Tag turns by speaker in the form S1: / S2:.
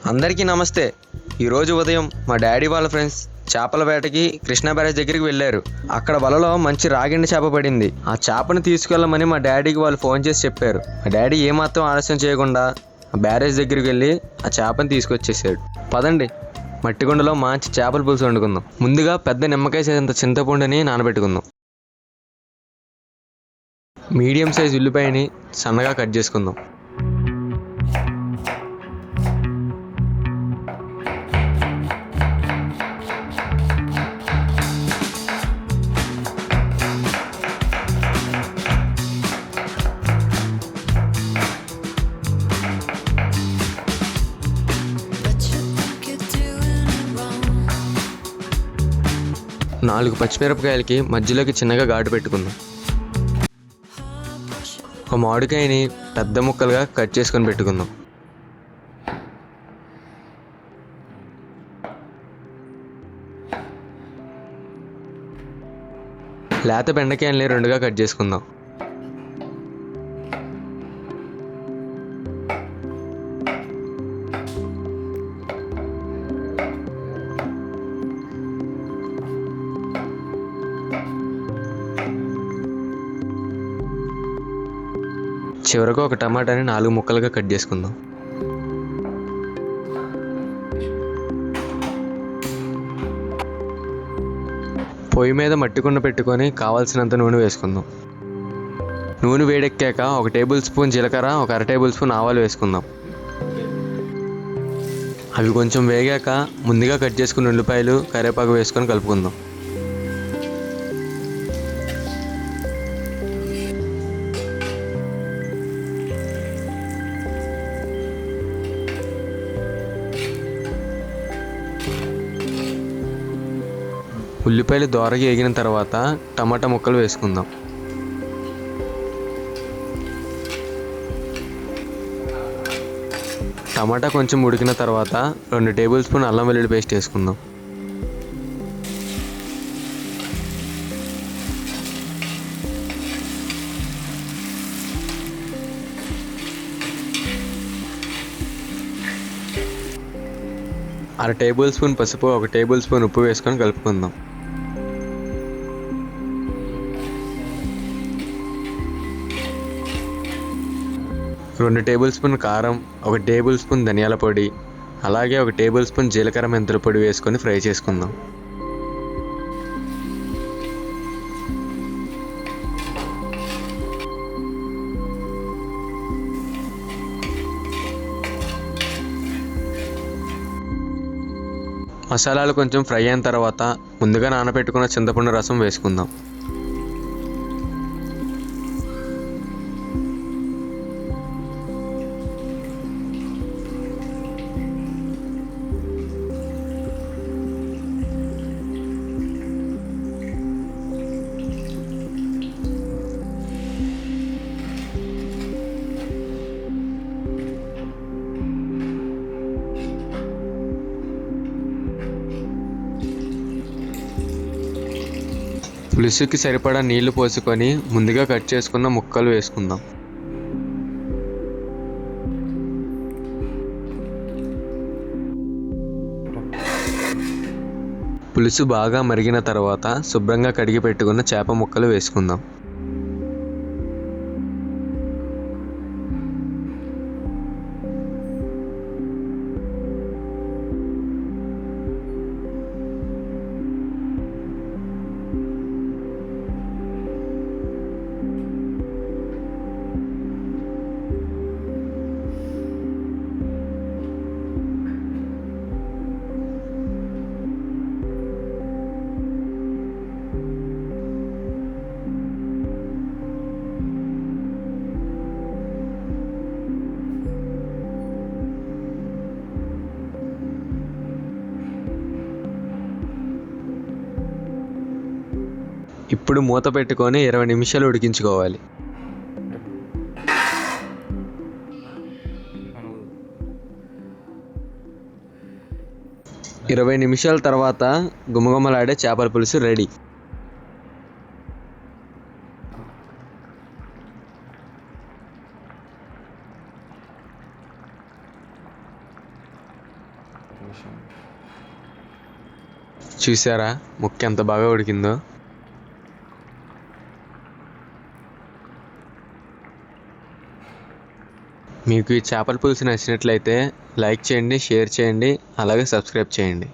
S1: అందరికీ నమస్తే. ఈరోజు ఉదయం మా డాడీ వాళ్ళ ఫ్రెండ్స్ చేపల వేటకి కృష్ణా బ్యారేజ్ దగ్గరికి వెళ్ళారు. అక్కడ వలలో మంచి రాగిండి చేప పడింది. ఆ చేపను తీసుకెళ్ళమని మా డాడీకి వాళ్ళు ఫోన్ చేసి చెప్పారు. మా డాడీ ఏమాత్రం ఆలస్యం చేయకుండా ఆ బ్యారేజ్ దగ్గరికి వెళ్ళి ఆ చేపను తీసుకొచ్చేసాడు. పదండి, మట్టిగుండలో మంచి చేపల పులుసు వండుకుందాం. ముందుగా పెద్ద నిమ్మకాయ సైజంత చింతపండుని నానబెట్టుకుందాం. మీడియం సైజ్ ఉల్లిపాయని సన్నగా కట్ చేసుకుందాం. నాలుగు పచ్చిమిరపకాయలకి మధ్యలోకి చిన్నగా ఘాటు పెట్టుకుందాం. ఒక మామిడికాయని పెద్ద ముక్కలుగా కట్ చేసుకొని పెట్టుకుందాం. లేత బెండకాయల్ని రెండుగా కట్ చేసుకుందాం. చివరకు ఒక టమాటాని 4 ముక్కలుగా కట్ చేసుకుందాం. పొయ్యి మీద మట్టి కుండ పెట్టుకొని కావాల్సినంత నూనె వేసుకుందాం. నూనె వేడెక్కాక 1 టేబుల్ స్పూన్ జీలకర్ర, 1 అర టేబుల్ స్పూన్ ఆవాలు వేసుకుందాం. అవి కొంచెం వేగాక ముందుగా కట్ చేసుకున్న ఉల్లిపాయలు, కరివేపాకు వేసుకొని కలుపుకుందాం. ఉల్లిపాయలు దోరగా వేగిన తర్వాత టమాటా ముక్కలు వేసుకుందాం. టమాటా కొంచెం ఉడికిన తర్వాత 2 టేబుల్ స్పూన్ అల్లం వెల్లుల్లి పేస్ట్ వేసుకుందాం. అర టేబుల్ స్పూన్ పసుపు, 1 టేబుల్ స్పూన్ ఉప్పు వేసుకొని కలుపుకుందాం. రెండు టేబుల్ స్పూన్ కారం, 1 టేబుల్ స్పూన్ ధనియాల పొడి, అలాగే 1 టేబుల్ స్పూన్ జీలకర్ర మెంతుల పొడి వేసుకొని ఫ్రై చేసుకుందాం. మసాలాలు కొంచెం ఫ్రై అయిన తర్వాత ముందుగా నానబెట్టుకున్న చింతపండు రసం వేసుకుందాం. పులుసుకి సరిపడా నీళ్లు పోసుకొని ముందుగా కట్ చేసుకున్న ముక్కలు వేసుకుందాం. పులుసు బాగా మరిగిన తర్వాత శుభ్రంగా కడిగి పెట్టుకున్న చేప ముక్కలు వేసుకుందాం. ఇప్పుడు మూత పెట్టుకొని 20 నిమిషాలు ఉడికించుకోవాలి. 20 నిమిషాల తర్వాత గుమగుమలాడే చేపల పులుసు రెడీ.
S2: విషయం.
S1: చూసారా ముక్క ఎంత బాగా ఉడికిందో. మీకు ఈ చేపల పులుసు నచ్చినట్లయితే లైక్ చేయండి, షేర్ చేయండి, అలాగే సబ్స్క్రైబ్ చేయండి.